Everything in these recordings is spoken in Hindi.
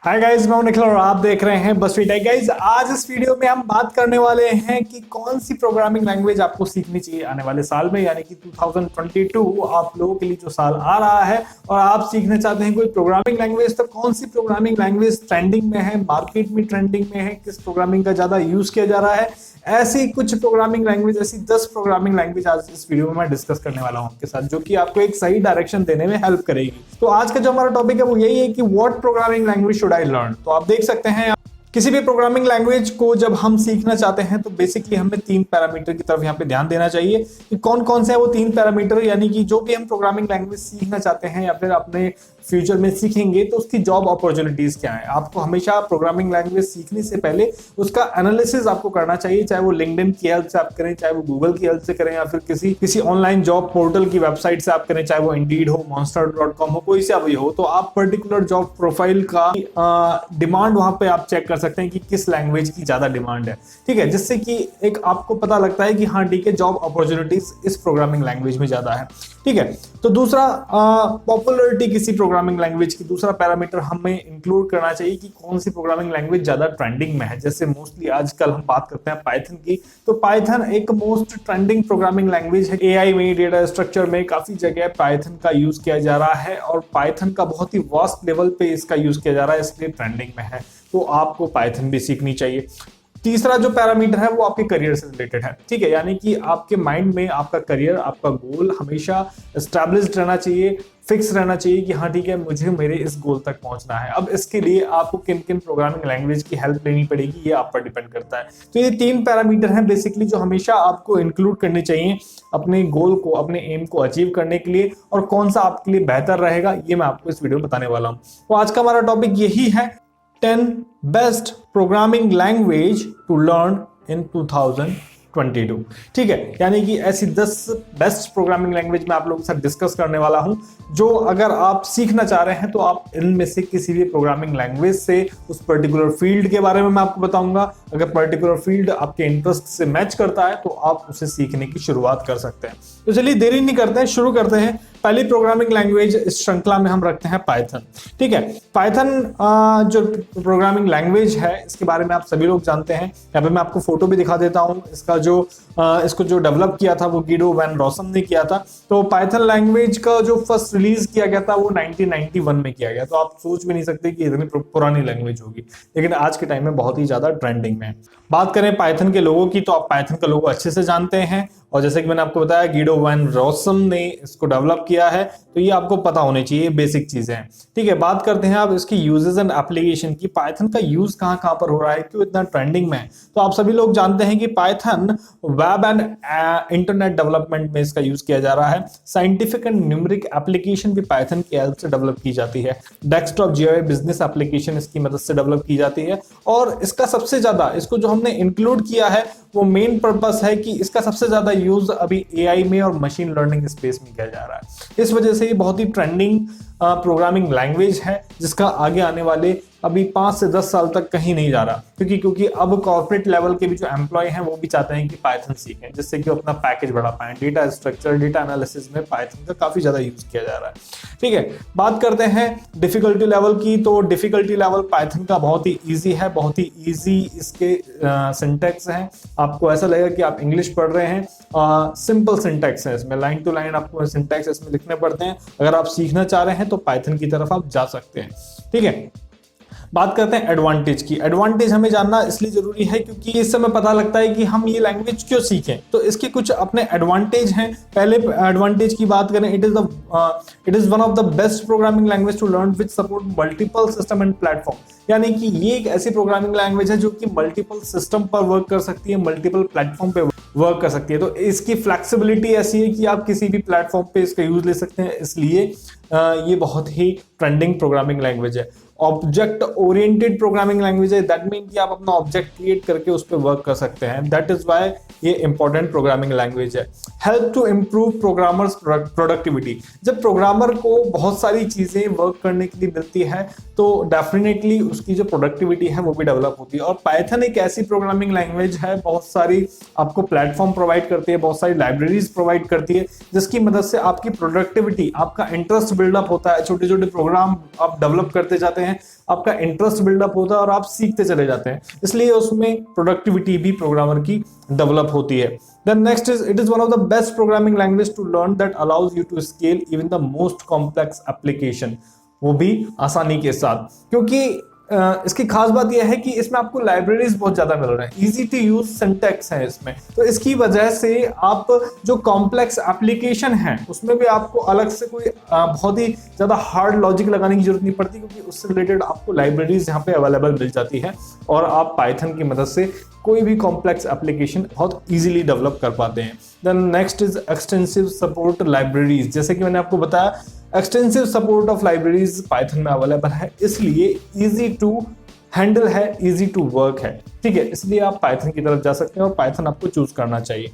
हाय गाइस, मैं हूं निखिल और आप देख रहे हैं बस टेक। गाइस, आज इस वीडियो में हम बात करने वाले हैं कि कौन सी प्रोग्रामिंग लैंग्वेज आपको सीखनी चाहिए आने वाले साल में, यानी कि 2022 आप लोगों के लिए जो साल आ रहा है और आप सीखना चाहते हैं कोई प्रोग्रामिंग लैंग्वेज, तो कौन सी प्रोग्रामिंग लैंग्वेज ट्रेंडिंग में है, मार्केट में ट्रेंडिंग में है, किस प्रोग्रामिंग का ज्यादा यूज किया जा रहा है। ऐसी कुछ प्रोग्रामिंग लैंग्वेज, ऐसी 10 प्रोग्रामिंग लैंग्वेज आज इस वीडियो में मैं डिस्कस करने वाला हूं आपके साथ, जो कि आपको एक सही डायरेक्शन देने में हेल्प करेगी। तो आज का जो हमारा टॉपिक है वो यही है कि what programming language should I learn. तो आप देख सकते हैं किसी भी प्रोग्रामिंग लैंग्वेज को जब हम सीखना चाहते हैं तो बेसिकली हमें 3 पैरामीटर की तरफ यहाँ पे ध्यान देना चाहिए कि कौन कौन से है वो 3 पैरामीटर, यानी कि जो भी हम प्रोग्रामिंग लैंग्वेज सीखना चाहते हैं या फिर अपने फ्यूचर में सीखेंगे तो उसकी जॉब अपॉर्चुनिटीज क्या है। आपको हमेशा प्रोग्रामिंग लैंग्वेज सीखने से पहले उसका एनालिसिस आपको करना चाहिए, चाहे वो लिंक्डइन की हेल्प से आप करें, चाहे वो गूगल की हेल्प से करें, या फिर किसी ऑनलाइन जॉब पोर्टल की वेबसाइट से आप करें, चाहे वो इंडीड हो, monster.com हो, कोई सा भी हो। तो आप पर्टिकुलर जॉब प्रोफाइल का डिमांड वहां पे आप चेक कर सकते हैं कि किस लैंग्वेज की ज्यादा डिमांड है, ठीक है, जिससे कि एक आपको पता लगता है कि हाँ ठीक है, जॉब अपॉर्चुनिटीज इस प्रोग्रामिंग लैंग्वेज में ज्यादा है, ठीक है। तो दूसरा, पॉपुलरिटी किसी प्रोग्रामिंग लैंग्वेज की दूसरा पैरामीटर हमें इंक्लूड करना चाहिए कि कौन सी प्रोग्रामिंग लैंग्वेज ज्यादा ट्रेंडिंग में है। जैसे मोस्टली आजकल हम बात करते हैं पाइथन की, तो पाइथन एक मोस्ट ट्रेंडिंग प्रोग्रामिंग लैंग्वेज है। एआई में, डेटा स्ट्रक्चर में काफी जगह पाइथन का यूज किया जा रहा है और पाइथन का बहुत ही वास्ट लेवल पे इसका यूज किया जा रहा है, इसलिए ट्रेंडिंग में है। तो आपको पाइथन भी सीखनी चाहिए। तीसरा जो पैरामीटर है वो आपके करियर से रिलेटेड है, ठीक है, यानी कि आपके माइंड में आपका करियर, आपका गोल हमेशा एस्टैब्लिश्ड रहना चाहिए, फिक्स रहना चाहिए कि हाँ ठीक है, मुझे मेरे इस गोल तक पहुंचना है। अब इसके लिए आपको किन किन प्रोग्रामिंग लैंग्वेज की हेल्प लेनी पड़ेगी, ये आप पर डिपेंड करता है। तो ये 3 पैरामीटर हैं बेसिकली जो हमेशा आपको इंक्लूड करने चाहिए अपने गोल को, अपने एम को अचीव करने के लिए, और कौन सा आपके लिए बेहतर रहेगा ये मैं आपको इस वीडियो में बताने वाला हूँ। तो आज का हमारा टॉपिक यही है, 10 best programming language to learn in 2022, ठीक है, यानी कि ऐसी 10 बेस्ट प्रोग्रामिंग लैंग्वेज मैं आप लोगों के साथ डिस्कस करने वाला हूं, जो अगर आप सीखना चाह रहे हैं तो आप इनमें से किसी भी प्रोग्रामिंग लैंग्वेज से उस पर्टिकुलर फील्ड के बारे में मैं आपको बताऊंगा। अगर पर्टिकुलर फील्ड आपके इंटरेस्ट से मैच करता है तो आप उसे सीखने की शुरुआत कर सकते हैं। तो चलिए देरी नहीं करते हैं, शुरू करते हैं। पहली प्रोग्रामिंग लैंग्वेज इस श्रृंखला में हम रखते हैं पाइथन, ठीक है। पाइथन जो प्रोग्रामिंग लैंग्वेज है इसके बारे में आप सभी लोग जानते हैं। यहाँ पे मैं आपको फोटो भी दिखा देता हूँ। इसको जो डेवलप किया था वो गिडो वैन रॉसम ने किया था। तो पाइथन लैंग्वेज का जो फर्स्ट रिलीज किया गया था वो 1991 में किया गया। तो आप सोच भी नहीं सकते कि इतनी पुरानी लैंग्वेज होगी, लेकिन आज के टाइम में बहुत ही ज्यादा ट्रेंडिंग में है। बात करें पाइथन के लोगों की, तो आप पाइथन का लोगो अच्छे से जानते हैं, और जैसे कि मैंने आपको बताया गिडो वैन रॉसम ने इसको डेवलप किया है, तो ये आपको पता होनी चाहिए, बेसिक चीजें हैं, ठीक है। बात करते हैं अब इसकी यूजेस एंड एप्लीकेशन की। पाइथन का यूज कहां कहां पर हो रहा है, क्यों इतना ट्रेंडिंग में है। तो आप सभी लोग जानते हैं कि Python web and internet development में इसका यूज किया जा रहा है। साइंटिफिक एंड न्यूमेरिक एप्लीकेशन भी पाइथन की हेल्प से डेवलप की जाती है। डेस्कटॉप जीयूआई बिजनेस एप्लीकेशन इसकी मदद से डेवलप की जाती है, और इसका सबसे ज्यादा, इसको जो हमने इंक्लूड किया है वो मेन पर्पस है कि इसका सबसे ज्यादा यूज अभी एआई में और मशीन लर्निंग स्पेस में किया जा रहा है। इस वजह से ये बहुत ही ट्रेंडिंग प्रोग्रामिंग लैंग्वेज है, जिसका आगे आने वाले अभी 5 से 10 साल तक कहीं नहीं जा रहा, क्योंकि अब कॉर्पोरेट लेवल के भी जो एम्प्लॉय हैं वो भी चाहते हैं कि पाइथन सीखें, जिससे कि अपना पैकेज बढ़ा पाएं। डेटा स्ट्रक्चर, डेटा एनालिसिस में पाइथन का काफी ज्यादा यूज किया जा रहा है, ठीक है। बात करते हैं डिफिकल्टी लेवल की, तो डिफिकल्टी लेवल पाइथन का बहुत ही ईजी है, बहुत ही ईजी इसके सिंटैक्स हैं। आपको ऐसा लगेगा कि आप इंग्लिश पढ़ रहे हैं। सिंपल सिंटैक्स है इसमें, लाइन टू लाइन आपको सिंटैक्स इसमें लिखने पड़ते हैं। अगर आप सीखना चाह रहे हैं तो पाइथन की तरफ आप जा सकते हैं, ठीक है। बात करते हैं एडवांटेज की। एडवांटेज हमें जानना इसलिए जरूरी है क्योंकि इससे हमें पता लगता है कि हम ये लैंग्वेज क्यों सीखें। तो इसके कुछ अपने एडवांटेज हैं। पहले एडवांटेज की बात करें, it is one of the best programming language to learn which support multiple system and platform, यानी कि ये एक ऐसी प्रोग्रामिंग लैंग्वेज है जो कि मल्टीपल सिस्टम पर वर्क कर सकती है, मल्टीपल प्लेटफॉर्म पे वर्क कर सकती है। तो इसकी फ्लेक्सिबिलिटी ऐसी है कि आप किसी भी प्लेटफॉर्म पे इसका यूज ले सकते हैं, इसलिए ये बहुत ही ट्रेंडिंग प्रोग्रामिंग लैंग्वेज है। ऑब्जेक्ट ओरिएंटेड प्रोग्रामिंग लैंग्वेज है, दैट मीन कि आप अपना ऑब्जेक्ट क्रिएट करके उस पर वर्क कर सकते हैं। दैट इज वाई ये इंपॉर्टेंट प्रोग्रामिंग लैंग्वेज है। Help to improve programmers productivity. जब प्रोग्रामर को बहुत सारी चीजें वर्क करने के लिए मिलती है तो डेफिनेटली उसकी जो प्रोडक्टिविटी है वो भी डेवलप होती है। और पाइथन एक ऐसी प्रोग्रामिंग लैंग्वेज है, बहुत सारी आपको प्लेटफॉर्म प्रोवाइड करती है, बहुत सारी लाइब्रेरीज प्रोवाइड करती है, जिसकी मदद से आपकी प्रोडक्टिविटी, आपका इंटरेस्ट बिल्डअप होता है। छोटे छोटे प्रोग्राम आप डेवलप करते जाते हैं हैं, आपका इंटरेस्ट बिल्डअप होता है और आप सीखते चले जाते हैं, इसलिए उसमें प्रोडक्टिविटी भी प्रोग्रामर की डेवलप होती है। Then next is it is one of the best programming language to learn that allows you to scale even the most complex application, वो भी आसानी के साथ, क्योंकि इसकी खास बात यह है कि इसमें आपको लाइब्रेरीज बहुत ज्यादा मिल रहे हैं, इजी टू यूज सिंटैक्स है इसमें, तो इसकी वजह से आप जो कॉम्प्लेक्स एप्लीकेशन है उसमें भी आपको अलग से कोई बहुत ही ज्यादा हार्ड लॉजिक लगाने की जरूरत नहीं पड़ती, क्योंकि उससे रिलेटेड आपको लाइब्रेरीज यहाँ पे अवेलेबल मिल जाती है और आप पाइथन की मदद से कोई भी कॉम्प्लेक्स एप्लीकेशन बहुत इजीली डेवलप कर पाते हैं। Then next is extensive support libraries, जैसे कि मैंने आपको बताया extensive support of libraries Python में अवेलेबल है, इसलिए इजी टू हैंडल है, इजी टू वर्क है, ठीक है, इसलिए आप पाइथन की तरफ जा सकते हैं और पाइथन आपको चूज करना चाहिए।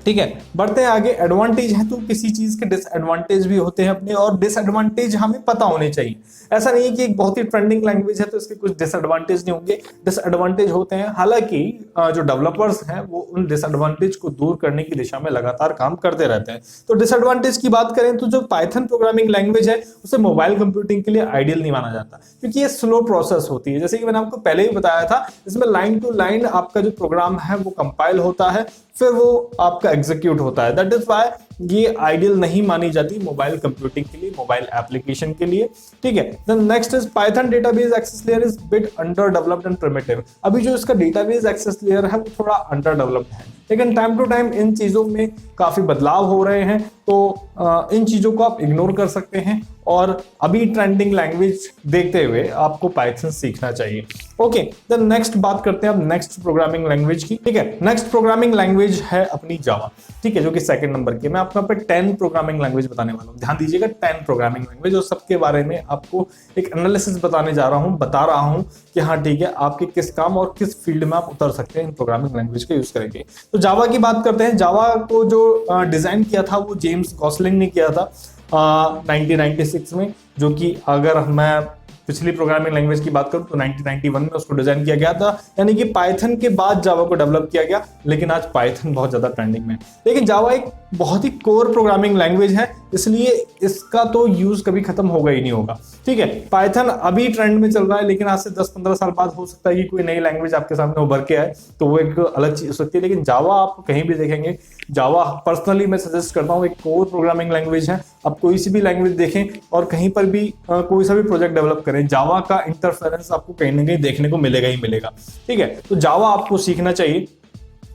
ठीक है, बढ़ते हैं आगे। एडवांटेज है तो किसी चीज के डिसएडवांटेज भी होते हैं अपने, और डिसएडवांटेज हमें पता होने चाहिए। ऐसा नहीं है कि एक बहुत ही ट्रेंडिंग लैंग्वेज है तो इसके कुछ डिसएडवांटेज नहीं होंगे, डिसएडवांटेज होते हैं। हालांकि जो डेवलपर्स हैं वो उन डिसएडवांटेज को दूर करने की दिशा में लगातार काम करते रहते हैं। तो डिसएडवांटेज की बात करें तो जो पाइथन प्रोग्रामिंग लैंग्वेज है उसे मोबाइल कंप्यूटिंग के लिए आइडियल नहीं माना जाता, क्योंकि ये स्लो प्रोसेस होती है। जैसे कि मैंने आपको पहले ही बताया था, इसमें लाइन टू लाइन आपका जो प्रोग्राम है वो कंपाइल होता है, फिर वो आपका एग्जीक्यूट होता है। दैट इज व्हाई ये आइडियल नहीं मानी जाती मोबाइल कंप्यूटिंग के लिए, मोबाइल एप्लीकेशन के लिए, ठीक है। Then next is Python database access layer is bit under developed and primitive. अभी जो इसका डेटाबेस एक्सेस लेयर है वो थोड़ा अंडर डेवलप्ड है, लेकिन टाइम टू टाइम इन चीजों में काफी बदलाव हो रहे हैं, तो इन चीजों को आप इग्नोर कर सकते हैं और अभी ट्रेंडिंग लैंग्वेज देखते हुए आपको पाइथन सीखना चाहिए। ओके, देन नेक्स्ट बात करते हैं अब नेक्स्ट प्रोग्रामिंग लैंग्वेज की, ठीक है। नेक्स्ट प्रोग्रामिंग लैंग्वेज है अपनी जावा, ठीक है, जो कि सेकंड नंबर की। मैं आपको यहाँ पे 10 प्रोग्रामिंग लैंग्वेज बताने वाला हूँ, ध्यान दीजिएगा, 10 प्रोग्रामिंग लैंग्वेज, और सबके बारे में आपको एक एनालिसिस बताने जा रहा हूँ, बता रहा हूँ कि हाँ ठीक है, आपके किस काम और किस फील्ड में आप उतर सकते हैं इन प्रोग्रामिंग लैंग्वेज का यूज करके। तो जावा की बात करते हैं। जावा को जो डिजाइन किया था वो जेम्स गॉसलिंग ने किया था 1996 में, जो कि अगर मैं पिछली प्रोग्रामिंग लैंग्वेज की बात करूं तो 1991 में उसको डिजाइन किया गया था, यानी कि पाइथन के बाद जावा को डेवलप किया गया। लेकिन आज पाइथन बहुत ज्यादा ट्रेंडिंग में है, लेकिन जावा एक बहुत ही कोर प्रोग्रामिंग लैंग्वेज है, इसलिए इसका तो यूज कभी खत्म होगा ही नहीं होगा, ठीक है। पाइथन अभी ट्रेंड में चल रहा है, लेकिन आज से 10-15 साल बाद हो सकता है कि कोई नई लैंग्वेज आपके सामने उभर के आए, तो वो एक अलग चीज हो सकती है। लेकिन जावा आप कहीं भी देखेंगे, जावा पर्सनली मैं सजेस्ट करता हूँ, एक कोर प्रोग्रामिंग लैंग्वेज है। आप कोई सी भी लैंग्वेज देखें और कहीं पर भी कोई सा भी प्रोजेक्ट डेवलप करें, जावा का इंटरफेरेंस आपको कहीं ना कहीं देखने को मिलेगा ही मिलेगा, ठीक है। तो जावा आपको सीखना चाहिए।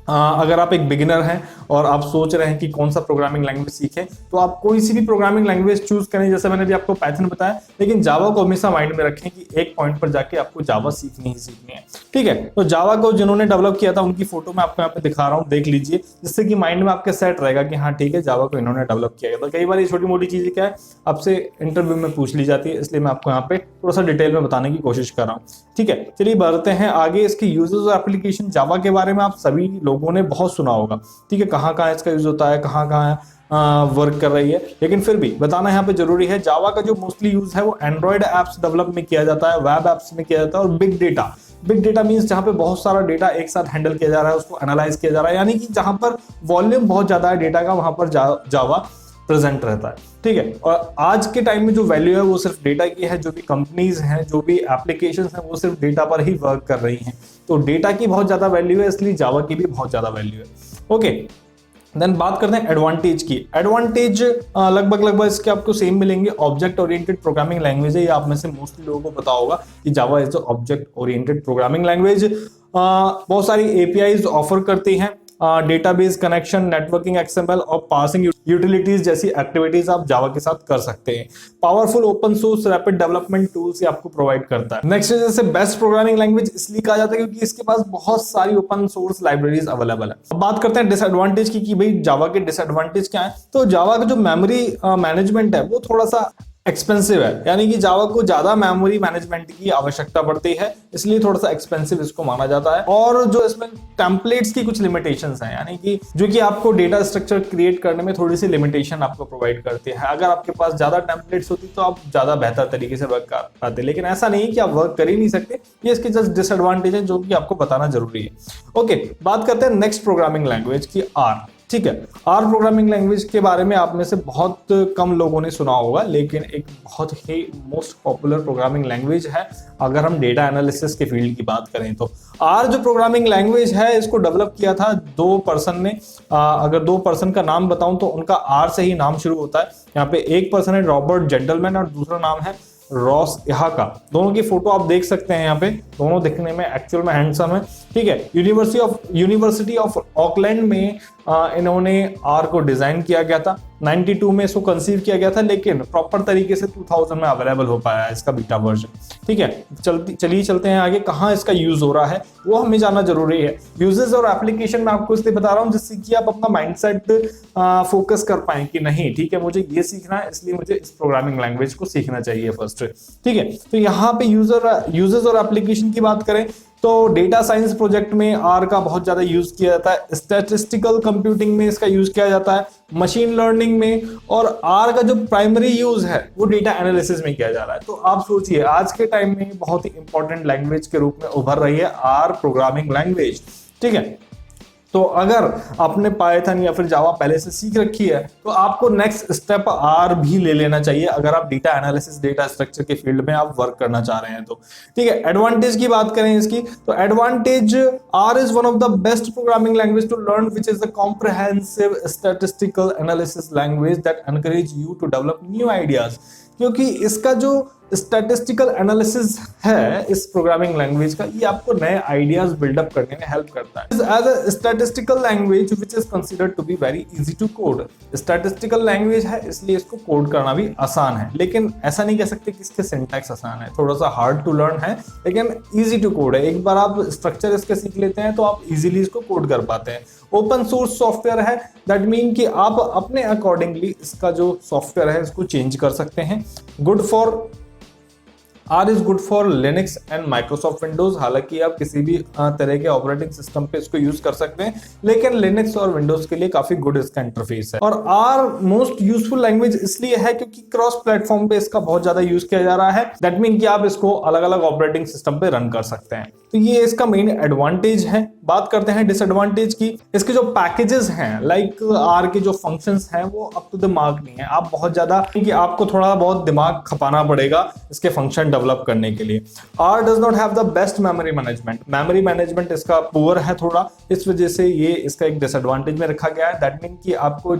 अगर आप एक बिगिनर हैं और आप सोच रहे हैं कि कौन सा प्रोग्रामिंग लैंग्वेज सीखें, तो आप कोई सी भी प्रोग्रामिंग लैंग्वेज चूज करें, जैसे मैंने भी आपको पाइथन बताया, लेकिन जावा को हमेशा माइंड में रखें कि एक पॉइंट पर जाके आपको जावा सीखनी ही सीखनी है, ठीक है। तो जावा को जिन्होंने डेवलप किया था उनकी फोटो मैं आपको यहाँ पे दिखा रहा हूँ, देख लीजिए, जिससे कि माइंड में आपके सेट रहेगा कि हाँ ठीक है, जावा को इन्होंने डेवलप किया गया था। कई बार ये छोटी मोटी चीजें क्या है आपसे इंटरव्यू में पूछ ली जाती है, इसलिए मैं आपको यहाँ पे थोड़ा सा डिटेल में बताने की कोशिश कर रहा हूँ, ठीक है। चलिए बढ़ते हैं आगे। इसके यूजर्स और एप्लीकेशन जावा के बारे में आप सभी लोगों ने बहुत सुना होगा, ठीक है, कहाँ कहाँ इसका यूज होता है, कहाँ कहाँ वर्क कर रही है, लेकिन फिर भी बताना यहाँ पे जरूरी है। जावा का जो मोस्टली यूज है वो एंड्रॉइड एप्स डेवलप में किया जाता है, वेब एप्स में किया जाता है, और बिग डेटा मींस जहां पे बहुत सारा डेटा एक साथ हैंडल किया जा रहा है, उसको एनालाइज किया जा रहा है, यानी कि जहां पर वॉल्यूम बहुत ज्यादा है डेटा का, वहां पर जावा प्रेजेंट रहता है, ठीक है। और आज के टाइम में जो वैल्यू है वो सिर्फ डेटा की है, जो भी कंपनीज हैं, जो भी एप्लीकेशंस हैं, वो सिर्फ डेटा पर ही वर्क कर रही हैं, तो डेटा की बहुत ज्यादा वैल्यू है, इसलिए जावा की भी बहुत ज्यादा वैल्यू है। ओके, देन बात करते हैं एडवांटेज की। एडवांटेज लगभग इसके आपको सेम मिलेंगे। ऑब्जेक्ट ओरिएंटेड प्रोग्रामिंग लैंग्वेज है, ये आप में से मोस्टली लोगों को पता होगा कि Java is object oriented programming language. बहुत सारी एपीआईज ऑफर करती हैं, डेटाबेस कनेक्शन, नेटवर्किंग, एक्सएमएल और पार्सिंग यूटिलिटीज जैसी एक्टिविटीज आप जावा के साथ कर सकते हैं। Powerful open source rapid development tools ये आपको प्रोवाइड करता है। नेक्स्ट जैसे बेस्ट प्रोग्रामिंग लैंग्वेज इसलिए कहा जाता है क्योंकि इसके पास बहुत सारी ओपन सोर्स लाइब्रेरीज अवेलेबल है। अब बात करते हैं डिसएडवांटेज की कि भाई जावा के डिसएडवांटेज क्या है। तो जावा का जो मेमोरी मैनेजमेंट है वो थोड़ा सा एक्सपेंसिव है, यानी कि जावा को ज्यादा मेमोरी मैनेजमेंट की आवश्यकता पड़ती है, इसलिए थोड़ा सा एक्सपेंसिव इसको माना जाता है। और जो इसमें टेम्पलेट्स की कुछ लिमिटेशंस हैं, यानी कि जो कि आपको डेटा स्ट्रक्चर क्रिएट करने में थोड़ी सी लिमिटेशन आपको प्रोवाइड करती है। अगर आपके पास ज्यादा टेम्पलेट्स होती तो आप ज्यादा बेहतर तरीके से वर्क कर पाते, लेकिन ऐसा नहीं है कि आप वर्क कर ही नहीं सकते। ये इसके जस्ट डिसएडवांटेज है जो कि आपको बताना जरूरी है। ओके, बात करते हैं नेक्स्ट प्रोग्रामिंग लैंग्वेज की, आर। ठीक है। आर प्रोग्रामिंग लैंग्वेज के बारे में आप में से बहुत कम लोगों ने सुना होगा, लेकिन एक बहुत ही मोस्ट पॉपुलर प्रोग्रामिंग लैंग्वेज है अगर हम डेटा एनालिसिस के फील्ड की बात करें तो। आर जो प्रोग्रामिंग लैंग्वेज है इसको डेवलप किया था दो पर्सन ने। अगर दो पर्सन का नाम बताऊं तो उनका आर से ही नाम शुरू होता है। यहाँ पे एक पर्सन है रॉबर्ट जेंटलमैन और दूसरा नाम है रॉस इहाका। दोनों की फोटो आप देख सकते हैं यहाँ पे, दोनों दिखने में एक्चुअल में हैंडसम है। ठीक है, यूनिवर्सिटी ऑफ ऑकलैंड में इन्होंने आर को डिजाइन किया गया था। 92 में इसको कंसीव किया गया था, लेकिन प्रॉपर तरीके से 2000 में अवेलेबल हो पाया है इसका बीटा वर्जन। ठीक है, चलते हैं आगे, कहाँ इसका यूज हो रहा है वो हमें जानना जरूरी है। यूजेस और एप्लीकेशन मैं आपको इसलिए बता रहा हूँ जिससे कि आप अपना माइंडसेट फोकस कर पाए कि नहीं ठीक है मुझे ये सीखना है, इसलिए मुझे इस प्रोग्रामिंग लैंग्वेज को सीखना चाहिए फर्स्ट। ठीक है, तो यहाँ पे यूजेस और एप्लीकेशन की बात करें तो डेटा साइंस प्रोजेक्ट में आर का बहुत ज्यादा यूज किया जाता है, स्टैटिस्टिकल कंप्यूटिंग में इसका यूज किया जाता है, मशीन लर्निंग में, और आर का जो प्राइमरी यूज है वो डेटा एनालिसिस में किया जा रहा है। तो आप सोचिए आज के टाइम में बहुत ही इंपॉर्टेंट लैंग्वेज के रूप में उभर रही है आर प्रोग्रामिंग लैंग्वेज। ठीक है, तो अगर आपने पाइथन या फिर जावा पहले से सीख रखी है तो आपको नेक्स्ट स्टेप आर भी ले लेना चाहिए अगर आप डेटा एनालिसिस डेटा स्ट्रक्चर के फील्ड में आप वर्क करना चाह रहे हैं तो। ठीक है, एडवांटेज की बात करें इसकी तो advantage, R is one of the best programming language to learn which is the comprehensive statistical analysis language that encourage you to develop new ideas. क्योंकि इसका जो स्टैटिस्टिकल एनालिसिस है इस प्रोग्रामिंग लैंग्वेज का, ये आपको नए आइडियाज बिल्डअप करने में हेल्प करता है। As a statistical language which is considered to be very easy to code. Statistical language है इसलिए इसको कोड करना भी आसान है, लेकिन ऐसा नहीं कह सकते कि इसके सिंटैक्स आसान है, थोड़ा सा हार्ड टू लर्न है लेकिन इजी टू कोड है। एक बार आप स्ट्रक्चर इसके सीख लेते हैं तो आप इजीली इसको कोड कर पाते हैं। ओपन सोर्स सॉफ्टवेयर है, दैट मीन कि आप अपने अकॉर्डिंगली इसका जो सॉफ्टवेयर है इसको चेंज कर सकते हैं। R is good for Linux and Microsoft Windows. हालांकि आप किसी भी तरह के ऑपरेटिंग सिस्टम पे इसको यूज कर सकते हैं, लेकिन लिनक्स और विंडोज के लिए काफी गुड इसका इंटरफेस है। और आर मोस्ट यूजफुल लैंग्वेज इसलिए है क्योंकि क्रॉस प्लेटफॉर्म पे इसका बहुत ज्यादा यूज किया जा रहा है। दैट मीन कि आप इसको अलग अलग ऑपरेटिंग सिस्टम पे रन कर सकते हैं, तो ये इसका मेन एडवांटेज है। बात करते हैं डिसएडवांटेज की। इसके जो पैकेजेस हैं लाइक आर के जो फंक्शंस हैं वो अप टू द मार्क नहीं है। आप बहुत ज्यादा कि आपको थोड़ा बहुत दिमाग खपाना पड़ेगा इसके फंक्शन डेवलप करने के लिए। R does not have the best memory management. Memory management इसका पुअर है थोड़ा, इस वजह से ये इसका एक डिसएडवांटेज में रखा गया है। दैट मीन कि आपको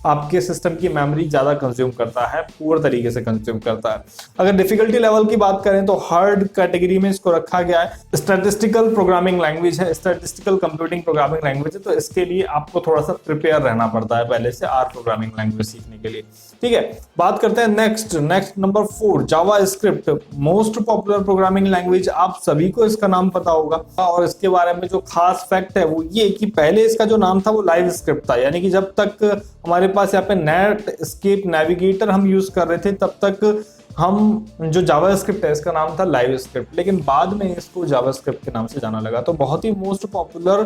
आपके सिस्टम की मेमोरी ज्यादा कंज्यूम करता है, पुअर तरीके से कंज्यूम करता है। अगर डिफिकल्टी लेवल की बात करें तो हार्ड कैटेगरी में इसको रखा गया है। स्टैटिस्टिकल प्रोग्रामिंग लैंग्वेज है, स्टैटिस्टिकल कंप्यूटिंग प्रोग्रामिंग लैंग्वेज है, तो इसके लिए आपको थोड़ा सा प्रिपेयर रहना पड़ता है पहले से आर प्रोग्रामिंग लैंग्वेज सीखने के लिए। ठीक है, बात करते हैं next number 4 JavaScript. Most popular programming language, आप सभी को इसका नाम पता होगा। और इसके बारे में जो खास फैक्ट है वो ये कि पहले इसका जो नाम था वो लाइव स्क्रिप्ट था, यानी कि जब तक हमारे पास यहाँ पे नेट एस्केप नेविगेटर हम यूज कर रहे थे तब तक हम जो जावा स्क्रिप्ट है इसका नाम था लाइव स्क्रिप्ट, लेकिन बाद में इसको जावा स्क्रिप्ट के नाम से जाना लगा। तो बहुत ही मोस्ट पॉपुलर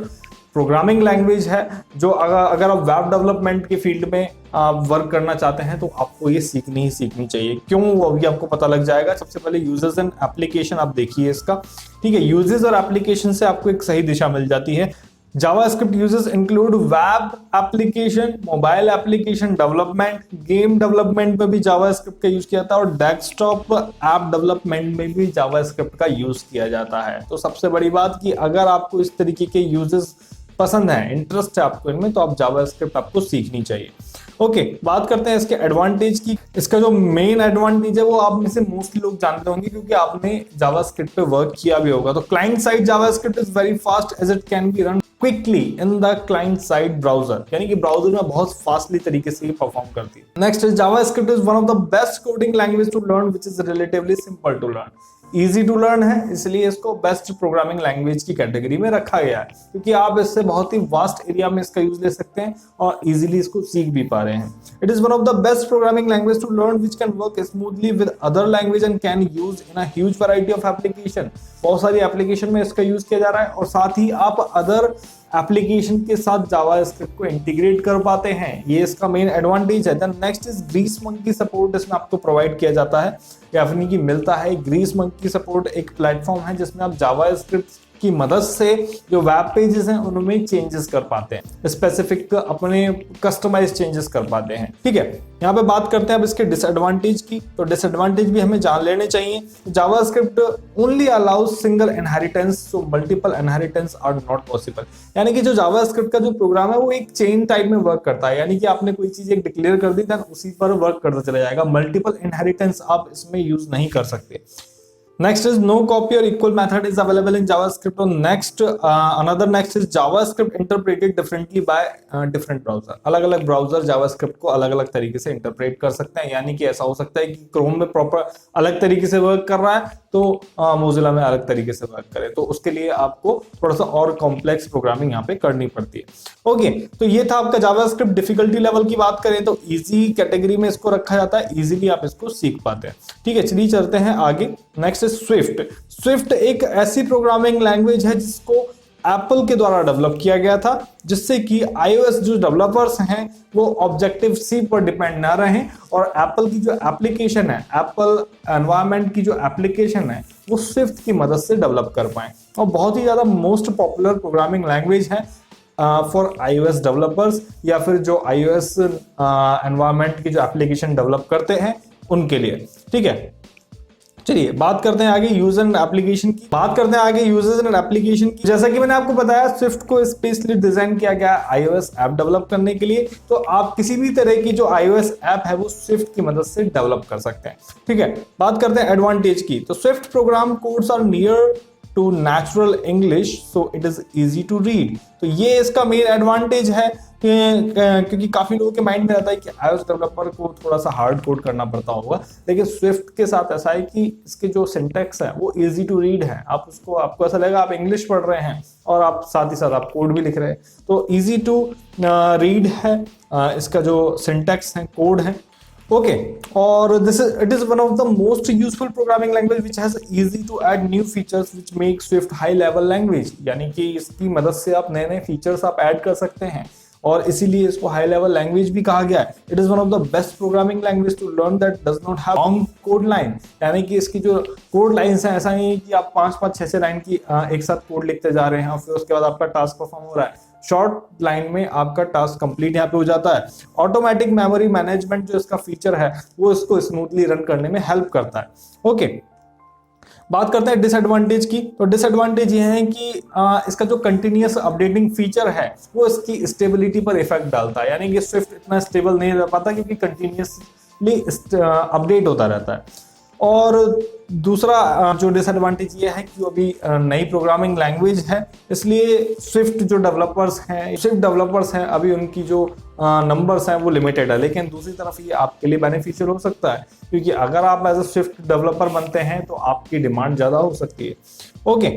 प्रोग्रामिंग लैंग्वेज है जो अगर आप वेब डेवलपमेंट के फील्ड में वर्क करना चाहते हैं तो आपको ये सीखनी ही सीखनी चाहिए। क्यों, वो अभी आपको पता लग जाएगा। सबसे पहले यूजर्स एंड एप्लीकेशन आप देखिए इसका। ठीक है, यूजर्स और एप्लीकेशन से आपको एक सही दिशा मिल जाती है। JavaScript uses include web application, mobile application development, game development में भी JavaScript का यूज किया जाता है और डेस्कटॉप ऐप डेवलपमेंट में भी JavaScript का यूज किया जाता है। तो सबसे बड़ी बात कि अगर आपको इस तरीके के यूजेस पसंद है, इंटरेस्ट है आपको इनमें, तो आप JavaScript आपको सीखनी चाहिए। ओके, बात करते हैं इसके एडवांटेज की। इसका जो मेन एडवांटेज है वो आप में से मोस्टली लोग जानते होंगे क्योंकि आपने JavaScript पे वर्क किया भी होगा। तो client side JavaScript is very fast as it can be run quickly in the client side browser, यानी कि ब्राउजर में बहुत फास्टली तरीके से ये परफॉर्म करती है। Next is JavaScript is one of the best coding language to learn which is relatively simple to learn. Easy to learn है इसलिए इसको बेस्ट प्रोग्रामिंग लैंग्वेज की कैटेगरी में रखा गया है, क्योंकि आप इससे बहुत ही वास्ट एरिया में इसका यूज ले सकते हैं और इजीली इसको सीख भी पा रहे हैं। It is one of the best programming language to learn which can work smoothly with other language and can use in a huge variety of application. बहुत सारी एप्लीकेशन में इसका यूज किया जा रहा है और साथ ही आप अदर एप्लीकेशन के साथ JavaScript को इंटीग्रेट कर पाते हैं, ये इसका मेन एडवांटेज है। Then next is Greasemonkey support, इसमें आपको प्रोवाइड किया जाता है या फिर कि मिलता है। ग्रीस मंकी सपोर्ट एक प्लेटफॉर्म है जिसमें आप JavaScript की मदद से जो वेब पेजेस हैं उनमें चेंजेस कर पाते हैं, स्पेसिफिक अपने कस्टमाइज चेंजेस कर पाते हैं। ठीक है, यहाँ पे बात करते हैं अब इसके डिसएडवांटेज की। तो डिसएडवांटेज भी हमें जान लेने चाहिए। JavaScript only allows single inheritance, so multiple inheritance are not possible. यानी कि जो जावास्क्रिप्ट का जो प्रोग्राम है वो एक चेन टाइप में वर्क करता है, यानी कि आपने कोई चीज एक डिक्लेयर कर दी देन उसी पर वर्क करता चला जाएगा। मल्टीपल इनहेरिटेंस आप इसमें यूज नहीं कर सकते। Next is no copy or equal method is available in JavaScript. और next is JavaScript interpreted differently by different browser. अलग अलग ब्राउजर JavaScript को अलग अलग तरीके से इंटरप्रेट कर सकते हैं। यानी कि ऐसा हो सकता है कि Chrome में प्रॉपर अलग तरीके से वर्क कर रहा है तो Mozilla में अलग तरीके से वर्क करे, तो उसके लिए आपको थोड़ा सा और कॉम्प्लेक्स प्रोग्रामिंग यहाँ पे करनी पड़ती है। ओके, तो ये था आपका JavaScript। डिफिकल्टी लेवल की बात करें तो इजी कैटेगरी में इसको रखा जाता है, इजीली आप इसको सीख पाते हैं। ठीक है, चलिए चलते हैं आगे। Next Swift. स्विफ्ट एक ऐसी प्रोग्रामिंग लैंग्वेज है जिसको एप्पल के द्वारा डेवलप किया गया था, जिससे कि iOS जो डेवलपर्स हैं वो ऑब्जेक्टिव सी पर डिपेंड ना रहें और एप्पल की जो एप्लीकेशन है, एप्पल एनवायरनमेंट की जो एप्लीकेशन है वो स्विफ्ट की मदद से डेवलप कर पाए। और बहुत ही ज्यादा मोस्ट पॉपुलर प्रोग्रामिंग लैंग्वेज है फॉर iOS डेवलपर्स, या फिर जो iOS एनवायरनमेंट की जो एप्लीकेशन डेवलप करते हैं उनके लिए। ठीक है, चलिए बात करते हैं आगे यूजर एंड एप्लीकेशन की। यूजर्स एंड एप्लीकेशन की। जैसा कि मैंने आपको बताया, स्विफ्ट को स्पेशली डिजाइन किया गया iOS ऐप डेवलप करने के लिए, तो आप किसी भी तरह की जो iOS ऐप है वो स्विफ्ट की मदद से डेवलप कर सकते हैं। ठीक है, बात करते हैं एडवांटेज की। तो Swift program codes are near to natural English, so it is easy to read. तो ये इसका मेन एडवांटेज है क्योंकि काफी लोगों के माइंड में रहता है कि iOS डेवलपर को थोड़ा सा हार्ड कोड करना पड़ता होगा, लेकिन स्विफ्ट के साथ ऐसा है कि इसके जो सिंटैक्स है वो इजी टू रीड है। आपको ऐसा लगेगा आप इंग्लिश पढ़ रहे हैं और आप साथ ही साथ आप कोड भी लिख रहे हैं, तो इजी टू रीड है इसका जो सिंटैक्स है, कोड है। ओके, और it is one of the most useful programming language which has easy to add new features which make Swift high level language. यानी कि इसकी मदद से आप नए नए फीचर्स आप ऐड कर सकते हैं और इसीलिए इसको हाई लेवल लैंग्वेज भी कहा गया है। It is one of the best programming language to learn that does not have long code line. यानी कि इसकी जो कोड लाइंस हैं, ऐसा नहीं है कि आप 5-5, 6 लाइन की एक साथ कोड लिखते जा रहे हैं और फिर उसके बाद आपका टास्क परफॉर्म हो रहा है। शॉर्ट लाइन में आपका टास्क कंप्लीट यहाँ पे हो जाता है। ऑटोमेटिक मेमोरी मैनेजमेंट जो इसका फीचर है वो इसको स्मूथली रन करने में हेल्प करता है। ओके, बात करते हैं डिसएडवांटेज की। तो डिसएडवांटेज ये है कि इसका जो कंटिन्यूअस अपडेटिंग फीचर है वो इसकी स्टेबिलिटी पर इफेक्ट डालता है। यानी कि स्विफ्ट इतना स्टेबल नहीं रह पाता क्योंकि कंटिन्यूअसली अपडेट होता रहता है। और दूसरा जो डिसएडवांटेज ये है कि वो अभी नई प्रोग्रामिंग लैंग्वेज है, इसलिए स्विफ्ट डेवलपर्स हैं अभी उनकी जो नंबर्स हैं वो लिमिटेड है। लेकिन दूसरी तरफ ये आपके लिए बेनिफिशियल हो सकता है क्योंकि अगर आप एज अ स्विफ्ट डेवलपर बनते हैं तो आपकी डिमांड ज़्यादा हो सकती है। ओके,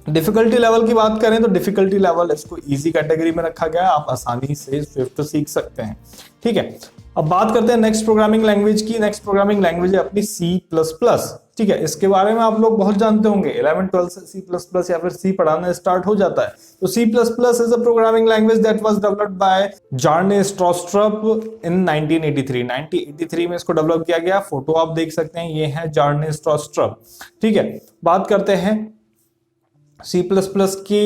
डिफिकल्टी लेवल की बात करें तो डिफिकल्टी लेवल इसको इजी कैटेगरी में रखा गया है, आप आसानी से स्विफ्ट सीख सकते हैं। ठीक है, अब बात करते हैं नेक्स्ट प्रोग्रामिंग लैंग्वेज की। नेक्स्ट प्रोग्रामिंग लैंग्वेज है अपनी C++। ठीक है, इसके बारे में आप लोग बहुत जानते होंगे, 11-12 से C++ या फिर C पढ़ाना स्टार्ट हो जाता है। तो C++ is a programming language that was developed by Bjarne Stroustrup in 1983 में इसको डेवलप किया गया। फोटो आप देख सकते हैं, ये है जॉर्ने स्ट्रॉस्ट्रप। ठीक है, बात करते हैं C++ के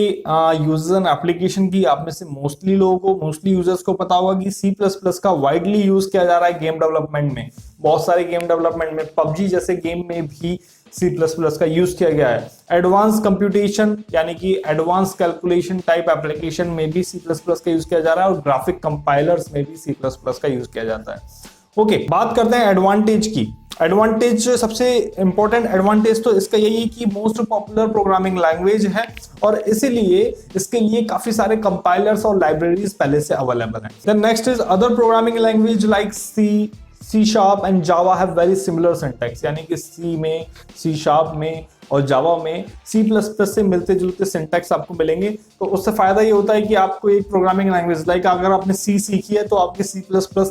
यूजर्स एंड एप्लीकेशन की। आप में से मोस्टली यूजर्स को पता होगा कि C++ का वाइडली यूज किया जा रहा है गेम डेवलपमेंट में। बहुत सारे गेम डेवलपमेंट में, PUBG जैसे गेम में भी C++ का यूज किया गया है। एडवांस कंप्यूटेशन यानी कि एडवांस कैलकुलेशन टाइप एप्लीकेशन में भी C++ का यूज किया जा रहा है और ग्राफिक कंपाइलर्स में भी C++ का यूज किया जाता है। ओके, बात करते हैं एडवांटेज की। एडवांटेज, सबसे इंपॉर्टेंट एडवांटेज तो इसका यही है कि मोस्ट पॉपुलर प्रोग्रामिंग लैंग्वेज है और इसीलिए इसके लिए काफी सारे कंपाइलर्स और लाइब्रेरीज पहले से अवेलेबल हैं। Then next is other programming language like C Sharp and Java have very similar syntax. यानी कि C में, C Sharp में और जावा में C++ से मिलते जुलते सिंटैक्स आपको मिलेंगे। तो उससे फायदा ये होता है कि आपको एक प्रोग्रामिंग लैंग्वेज लाइक अगर आपने C सीखी है तो आपकी C++,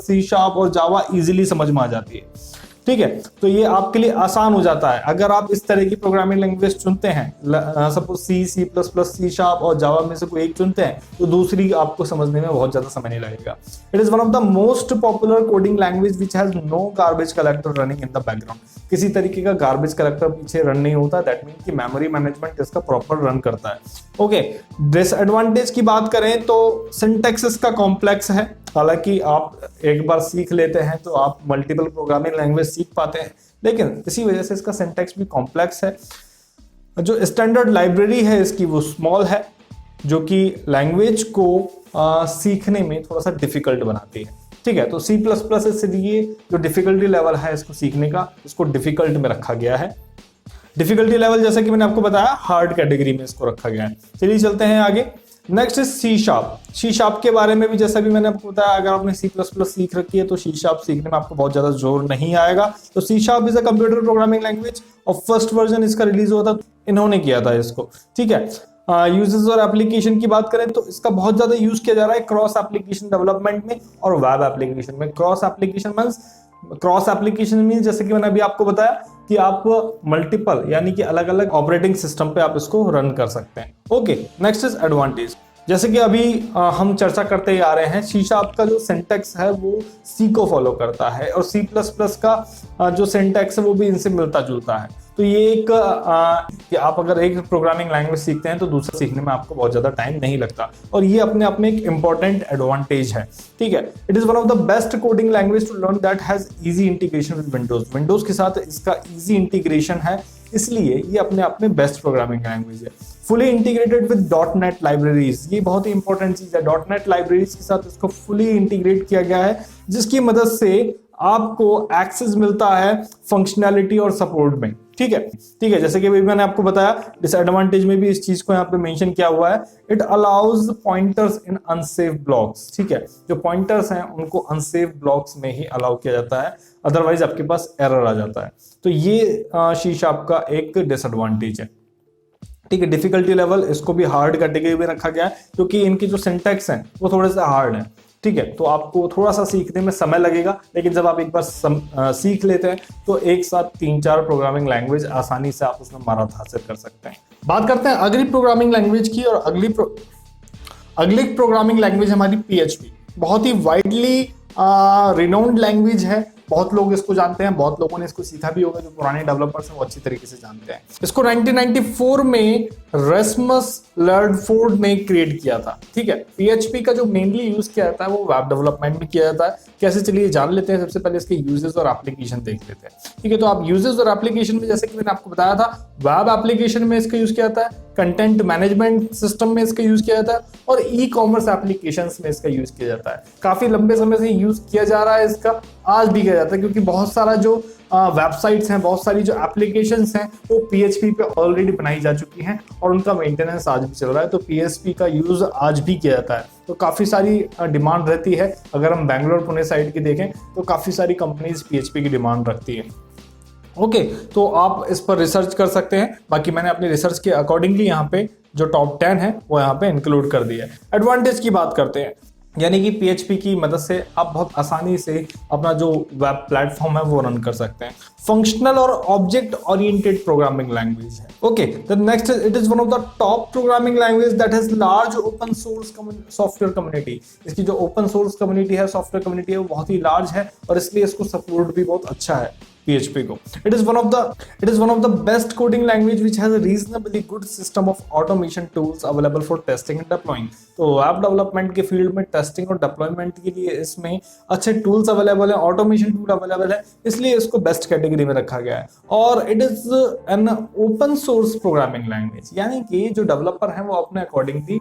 C Sharp और जावा इजीली समझ में आ जाती है। ठीक है, तो ये आपके लिए आसान हो जाता है अगर आप इस तरह की प्रोग्रामिंग लैंग्वेज चुनते हैं। Suppose C, C plus plus, C sharp और जावा में से कोई एक चुनते हैं तो दूसरी आपको समझने में बहुत ज्यादा समय नहीं लगेगा। It is one of the most popular coding language which has no garbage collector running in the background. किसी तरीके का गार्बेज कलेक्टर पीछे रन नहीं होता, दैट मीन कि मेमोरी मैनेजमेंट इसका प्रॉपर रन करता है। ओके, डिसएडवांटेज की बात करें तो सिंटैक्स इसका कॉम्प्लेक्स है। हालांकि आप एक बार सीख लेते हैं तो आप मल्टीपल प्रोग्रामिंग लैंग्वेज सीख पाते हैं, लेकिन इसी वजह से इसका सिंटैक्स भी कॉम्प्लेक्स है। जो स्टैंडर्ड लाइब्रेरी है इसकी वो स्मॉल है, जो कि लैंग्वेज को सीखने में थोड़ा सा डिफिकल्ट बनाती है। ठीक है, तो C++ इसलिए जो डिफिकल्टी लेवल है इसको सीखने का, इसको डिफिकल्ट में रखा गया है। डिफिकल्टी लेवल जैसा कि मैंने आपको बताया हार्ड कैटेगरी में इसको रखा गया है। चलिए चलते हैं आगे। Next is C sharp. C sharp के बारे में भी जैसा भी मैंने आपको बताया, अगर आपने C++ सीख रखी है तो C शार्प सीखने में आपको बहुत ज्यादा जोर नहीं आएगा। तो C sharp is a computer programming language और फर्स्ट वर्जन इसका रिलीज हुआ था, इन्होंने किया था इसको। ठीक है, यूजेस और एप्लीकेशन की बात करें तो इसका बहुत ज्यादा यूज किया जा रहा है क्रॉस एप्लीकेशन डेवलपमेंट में और वेब एप्लीकेशन में। क्रॉस एप्लीकेशन मीन जैसे कि मैंने अभी आपको बताया कि आप मल्टीपल यानी कि अलग अलग ऑपरेटिंग सिस्टम पे आप इसको रन कर सकते हैं। Okay, next is advantage. जैसे कि अभी हम चर्चा करते ही आ रहे हैं, C शार्प का जो सिंटैक्स है वो C को फॉलो करता है और C++ का जो सिंटैक्स है वो भी इनसे मिलता जुलता है। तो ये एक कि आप अगर एक प्रोग्रामिंग लैंग्वेज सीखते हैं तो दूसरा सीखने में आपको बहुत ज्यादा टाइम नहीं लगता, और ये अपने आप में एक इंपॉर्टेंट एडवांटेज है। ठीक है, it is one of the best coding language to learn that has easy integration with Windows के साथ इसका इजी इंटीग्रेशन है, इसलिए ये अपने आप में बेस्ट प्रोग्रामिंग लैंग्वेज है। Fully integrated with .NET libraries, ये बहुत ही इंपॉर्टेंट चीज है। .NET लाइब्रेरीज के साथ इसको फुली इंटीग्रेट किया गया है, जिसकी मदद से आपको एक्सेस मिलता है फंक्शनैलिटी और सपोर्ट में। ठीक है, जैसे कि मैंने आपको बताया डिसएडवांटेज में भी इस चीज को यहाँ पे मेंशन किया हुआ है। It allows pointers in unsafe blocks. ठीक है, जो पॉइंटर्स हैं उनको अनसेफ ब्लॉक्स में ही अलाउ किया जाता है, अदरवाइज आपके पास एरर आ जाता है। तो ये C शार्प का एक डिसएडवांटेज है। ठीक है, डिफिकल्टी लेवल इसको भी हार्ड कैटेगरी में रखा गया है क्योंकि इनके जो सिंटैक्स हैं वो थोड़े से हार्ड हैं। ठीक है, तो आपको थोड़ा सा सीखने में समय लगेगा, लेकिन जब आप एक बार सीख लेते हैं तो एक साथ 3-4 प्रोग्रामिंग लैंग्वेज आसानी से आप उसमें महारत हासिल कर सकते हैं। बात करते हैं अगली प्रोग्रामिंग लैंग्वेज की, और अगली प्रोग्रामिंग लैंग्वेज हमारी PHP। बहुत ही वाइडली रिनाउंड लैंग्वेज है, बहुत लोग इसको जानते हैं, बहुत लोगों ने इसको सीखा भी होगा। जो पुराने डेवलपर्स हैं वो अच्छी तरीके से जानते हैं इसको। 1994 में रेस्मस लर्डफोर्ड ने क्रिएट किया था। ठीक है, PHP का जो मेनली यूज किया जाता है वो वेब डेवलपमेंट में किया जाता है। कैसे, चलिए जान लेते हैं। सबसे पहले इसके यूजेस और एप्लीकेशन देख लेते हैं। ठीक है, तो आप यूजेस और एप्लीकेशन में जैसे कि मैंने आपको बताया था, वेब एप्लीकेशन में इसका यूज किया जाता है, कंटेंट मैनेजमेंट सिस्टम में इसका यूज किया जाता है और ई-कॉमर्स एप्लीकेशंस में इसका यूज किया जाता है। काफी लंबे समय से यूज किया जा रहा है इसका, आज भी किया जाता है, क्योंकि बहुत सारा जो वेबसाइट्स हैं, बहुत सारी जो एप्लीकेशंस हैं वो PHP पे ऑलरेडी बनाई जा चुकी हैं और उनका मेंटेनेंस आज भी चल रहा है। तो PHP का यूज आज भी किया जाता है। तो काफी सारी डिमांड रहती है। अगर हम बैंगलोर पुणे साइड की देखें तो काफी सारी कंपनीज PHP की डिमांड रखती है। ओके, तो आप इस पर रिसर्च कर सकते हैं। बाकी मैंने अपनी रिसर्च के अकॉर्डिंगली यहाँ पे जो टॉप 10 है वो यहाँ पे इंक्लूड कर दिया है। एडवांटेज की बात करते हैं, यानी कि PHP की मदद से आप बहुत आसानी से अपना जो वेब प्लेटफॉर्म है वो रन कर सकते हैं। फंक्शनल और ऑब्जेक्ट ओरिएंटेड प्रोग्रामिंग लैंग्वेज है। Okay, the next it is one of the top programming language that has large open source software community. इसकी जो ओपन सोर्स कम्युनिटी है, सॉफ्टवेयर कम्युनिटी है, वो बहुत ही लार्ज है और इसलिए इसको सपोर्ट भी बहुत अच्छा है PHP को। It is one of the best coding language which has a reasonably good system of automation tools available for testing and deploying। तो वेब डेवलपमेंट के फील्ड में टेस्टिंग और डिप्लॉयमेंट के लिए इसमें अच्छे टूल्स अवेलेबल है, ऑटोमेशन टूल अवेलेबल है, इसलिए इसको बेस्ट कैटेगरी में रखा गया है। और it is an open source programming language, यानी कि जो डेवलपर हैं वो अपने अकॉर्डिंगली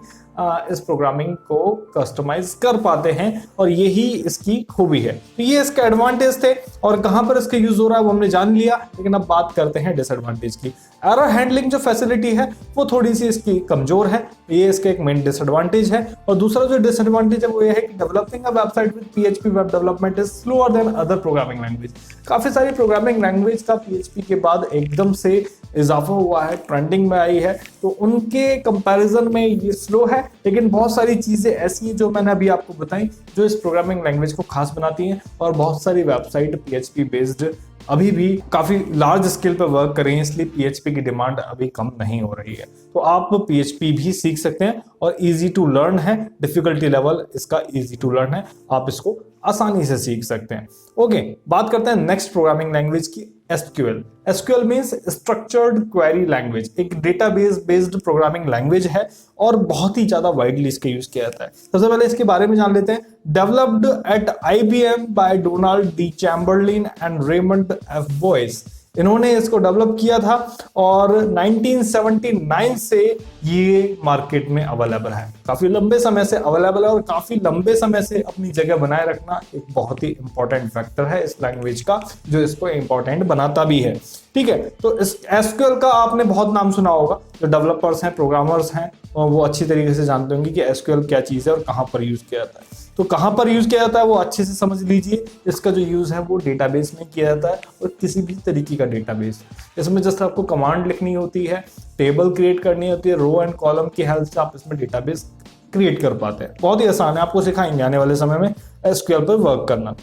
इस प्रोग्रामिंग को कस्टमाइज कर पाते हैं और यही इसकी खूबी है। तो ये इसके एडवांटेज थे और कहां पर इसका यूज हो रहा है वो हमने जान लिया। लेकिन अब बात करते हैं डिसएडवांटेज की। एरर हैंडलिंग जो फैसिलिटी है वो थोड़ी सी इसकी कमजोर है, ये इसका एक मेन डिसएडवांटेज है। और दूसरा जो डिसएडवांटेज है वो ये है कि developing a website with PHP web development is slower then other programming language. काफी सारी प्रोग्रामिंग लैंग्वेज का PHP के बाद एकदम से इजाफा हुआ है, ट्रेंडिंग में आई है, तो उनके कंपैरिजन में ये स्लो है। लेकिन बहुत सारी चीजें ऐसी हैं जो मैंने अभी आपको बताई जो इस प्रोग्रामिंग लैंग्वेज को खास बनाती हैं और बहुत सारी वेबसाइट PHP बेस्ड अभी भी काफी लार्ज स्केल पर वर्क कर रही है, इसलिए PHP की डिमांड अभी कम नहीं हो रही है। तो आप PHP भी सीख सकते हैं और इजी टू लर्न है, डिफिकल्टी लेवल इसका इजी टू लर्न है, आप इसको आसानी से सीख सकते हैं। ओके, बात करते हैं नेक्स्ट प्रोग्रामिंग लैंग्वेज की, SQL। SQL means structured query language, एक डेटाबेस बेस्ड प्रोग्रामिंग लैंग्वेज है और बहुत ही ज्यादा वाइडली इसका यूज किया जाता है। सबसे पहले इसके बारे में जान लेते हैं। Developed at IBM by Donald D Chamberlin and Raymond F Boyce, इन्होंने इसको डेवलप किया था और 1979 से ये मार्केट में अवेलेबल है। काफी लंबे समय से अवेलेबल है और काफी लंबे समय से अपनी जगह बनाए रखना एक बहुत ही इंपॉर्टेंट फैक्टर है इस लैंग्वेज का, जो इसको इंपॉर्टेंट बनाता भी है। ठीक है, तो इस SQL का आपने बहुत नाम सुना होगा, जो डेवलपर्स हैं, प्रोग्रामर्स हैं, वो अच्छी तरीके से जानते होंगे कि SQL क्या चीज है और कहां पर यूज किया जाता है। तो कहां पर यूज किया जाता है वो अच्छे से समझ लीजिए। इसका जो यूज है वो डेटाबेस में किया जाता है, और किसी भी तरीके का डेटाबेस। इसमें जस्ट आपको कमांड लिखनी होती है, टेबल क्रिएट करनी होती है, रो एंड कॉलम की हेल्प से आप इसमें डेटाबेस क्रिएट कर पाते हैं। बहुत ही आसान है, आपको सिखाएंगे आने वाले समय में SQL पर वर्क करना।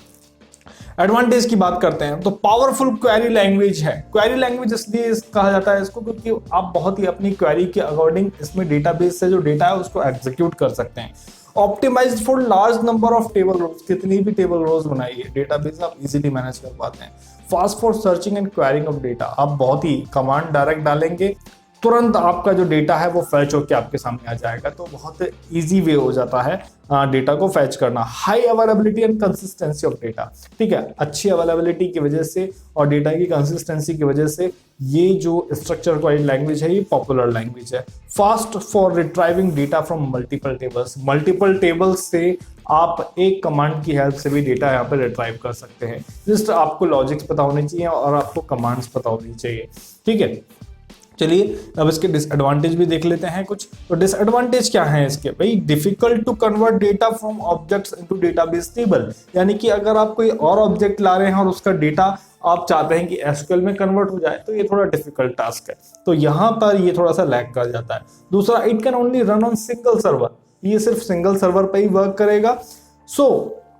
एडवांटेज की बात करते हैं तो पावरफुल क्वेरी लैंग्वेज है। क्वेरी लैंग्वेज इसलिए कहा जाता है इसको क्योंकि आप बहुत ही अपनी क्वेरी के अकॉर्डिंग इसमें डेटाबेस से जो डेटा है उसको एग्जीक्यूट कर सकते हैं। Optimized for large number of table rows, कितनी भी टेबल रोज बनाइए डेटाबेस आप इजीली मैनेज कर पाते हैं। Fast for searching and quarrying of data, आप बहुत ही कमांड डायरेक्ट डालेंगे, तुरंत आपका जो डेटा है वो फैच होकर आपके सामने आ जाएगा। तो बहुत इजी वे हो जाता है डेटा को फैच करना। High availability and consistency of data, ठीक है, अच्छी अवेलेबिलिटी की वजह से और डेटा की कंसिस्टेंसी की वजह से ये जो स्ट्रक्चर क्वेरी लैंग्वेज है ये पॉपुलर लैंग्वेज है। Fast for retrieving data from multiple tables, multiple tables से आप एक कमांड की हेल्प से भी डेटा यहाँ पर रिट्राइव कर सकते हैं। जस्ट आपको लॉजिक्स पता होने चाहिए और आपको कमांड्स पता होनी चाहिए। ठीक है, चलिए अब इसके डिसएडवांटेज भी देख लेते हैं कुछ। तो डिसएडवांटेज क्या है इसके, भाई difficult to convert data from objects into database table, यानी कि अगर आप कोई और ऑब्जेक्ट ला रहे हैं और उसका डेटा आप चाहते हैं कि SQL में कन्वर्ट हो जाए तो ये थोड़ा डिफिकल्ट टास्क है, तो यहां पर ये थोड़ा सा लैग कर जाता है। दूसरा, it can only run on single server, ये सिर्फ सिंगल सर्वर पर ही वर्क करेगा। सो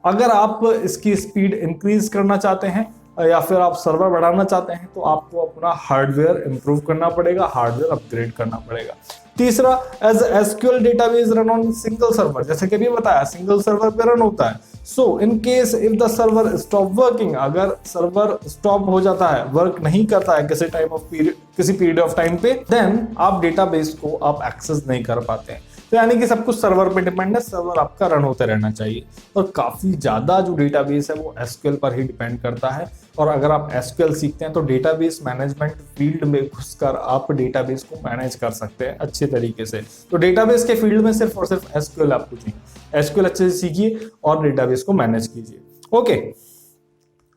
अगर आप इसकी स्पीड इंक्रीज करना चाहते हैं या फिर आप सर्वर बढ़ाना चाहते हैं तो आपको अपना हार्डवेयर इंप्रूव करना पड़ेगा, हार्डवेयर अपग्रेड करना पड़ेगा। तीसरा, as SQL database run on single server, जैसे कि अभी बताया सिंगल सर्वर पे रन होता है। So in case if the server stop working, अगर सर्वर स्टॉप हो जाता है, वर्क नहीं करता है किसी पीरियड ऑफ टाइम पे, देन आप डेटाबेस को आप एक्सेस नहीं कर पाते हैं। तो यानी कि सब कुछ सर्वर पे डिपेंड है, सर्वर आपका रन होते रहना चाहिए। और काफी ज्यादा जो डेटाबेस है वो SQL पर ही डिपेंड करता है। और अगर आप SQL सीखते हैं तो डेटाबेस मैनेजमेंट फील्ड में घुसकर आप डेटाबेस को मैनेज कर सकते हैं अच्छे तरीके से। तो डेटाबेस के फील्ड में सिर्फ और सिर्फ SQL आपको चाहिए। SQL अच्छे से सीखिए और डेटाबेस को मैनेज कीजिए। ओके,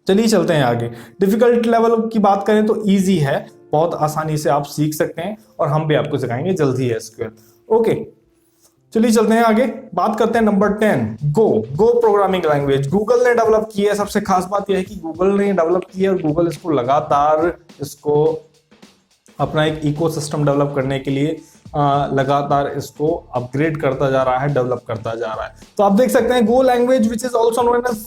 चलिए चलते हैं आगे। डिफिकल्ट लेवल की बात करें तो इजी है, बहुत आसानी से आप सीख सकते हैं और हम भी आपको सिखाएंगे जल्दी SQL। ओके, चलिए चलते हैं आगे। बात करते हैं नंबर 10, गो प्रोग्रामिंग लैंग्वेज। गूगल ने डेवलप की है। सबसे खास बात यह है कि गूगल ने डेवलप की है और गूगल इसको लगातार अपना एक इकोसिस्टम डेवलप करने के लिए लगातार इसको अपग्रेड करता जा रहा है, डेवलप करता जा रहा है। तो आप देख सकते हैं Go language which is also known as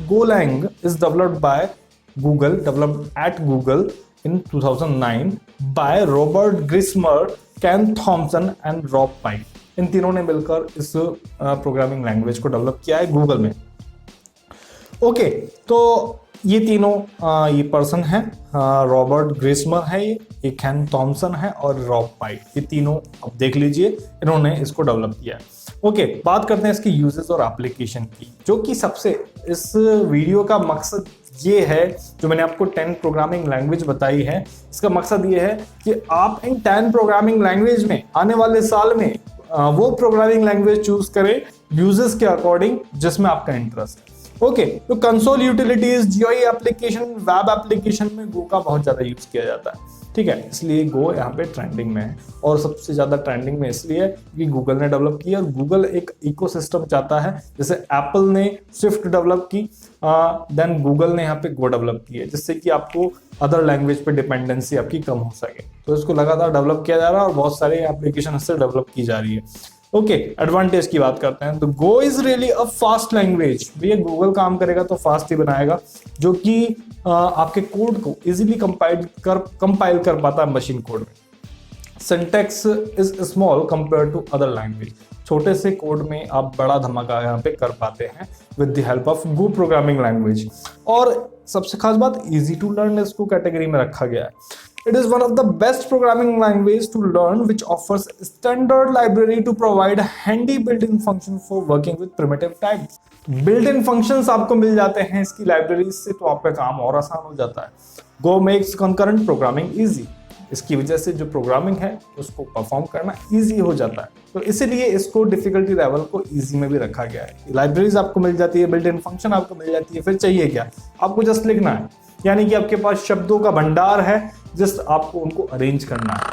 Golang is developed by Google, developed at Google in 2009 by Robert Grismer, Ken Thompson and Rob Pike। इन तीनों ने मिलकर इस प्रोग्रामिंग लैंग्वेज को डेवलप किया है गूगल में। ओके, तो ये तीनों ये पर्सन है, रॉबर्ट ग्रिस्मर है, ये कैन थॉमसन है और रॉब पाइक, ये तीनों अब देख लीजिए इन्होंने इसको डेवलप किया है। ओके, बात करते हैं इसके यूजेस और एप्लीकेशन की, जो कि सबसे इस वीडियो का मकसद ये है, जो मैंने आपको 10 प्रोग्रामिंग लैंग्वेज बताई है, इसका मकसद ये है कि आप इन 10 प्रोग्रामिंग लैंग्वेज में आने वाले साल में वो प्रोग्रामिंग लैंग्वेज चूज करें यूजेस के अकॉर्डिंग जिसमें आपका इंटरेस्ट है। ओके, तो console utilities, GUI application, web application में गो का बहुत ज्यादा यूज किया जाता है। ठीक है, इसलिए गो यहाँ पे ट्रेंडिंग में है और सबसे ज्यादा ट्रेंडिंग में इसलिए कि गूगल ने डेवलप किया और गूगल एक इकोसिस्टम चाहता है। जैसे एप्पल ने स्विफ्ट डेवलप की, देन गूगल ने यहाँ पे गो डेवलप की है, जिससे कि आपको अदर लैंग्वेज पे डिपेंडेंसी आपकी कम हो सके। तो इसको लगातार डेवलप किया जा रहा है और बहुत सारे एप्लीकेशन इससे डेवलप की जा रही है। ओके, एडवांटेज की बात करते हैं तो Go is really a fast language. भैया गूगल काम करेगा तो फास्ट ही बनाएगा, जो कि आपके कोड को इजीली कंपाइल कर पाता है मशीन कोड में। Syntax is small compare to other language. छोटे से कोड में आप बड़ा धमाका यहाँ पे कर पाते हैं with the help of go programming language. और सबसे खास बात, इजी टू लर्न इसको कैटेगरी में रखा गया है। It is one of the best programming language to learn, which offers standard library to provide handy built-in functions for working with primitive types. Built-in functions आपको मिल जाते हैं इसकी लाइब्रेरी से, तो आपका काम और आसान हो जाता है। Go makes concurrent programming easy. इसकी वजह से जो प्रोग्रामिंग है उसको परफॉर्म करना इजी हो जाता है, तो इसीलिए इसको डिफिकल्टी लेवल को इजी में भी रखा गया है। लाइब्रेरीज आपको मिल जाती है, बिल्ट इन फंक्शन आपको मिल जाती है, फिर चाहिए क्या, आपको जस्ट लिखना है। यानी कि आपके पास शब्दों का भंडार है, जस्ट आपको उनको अरेंज करना है।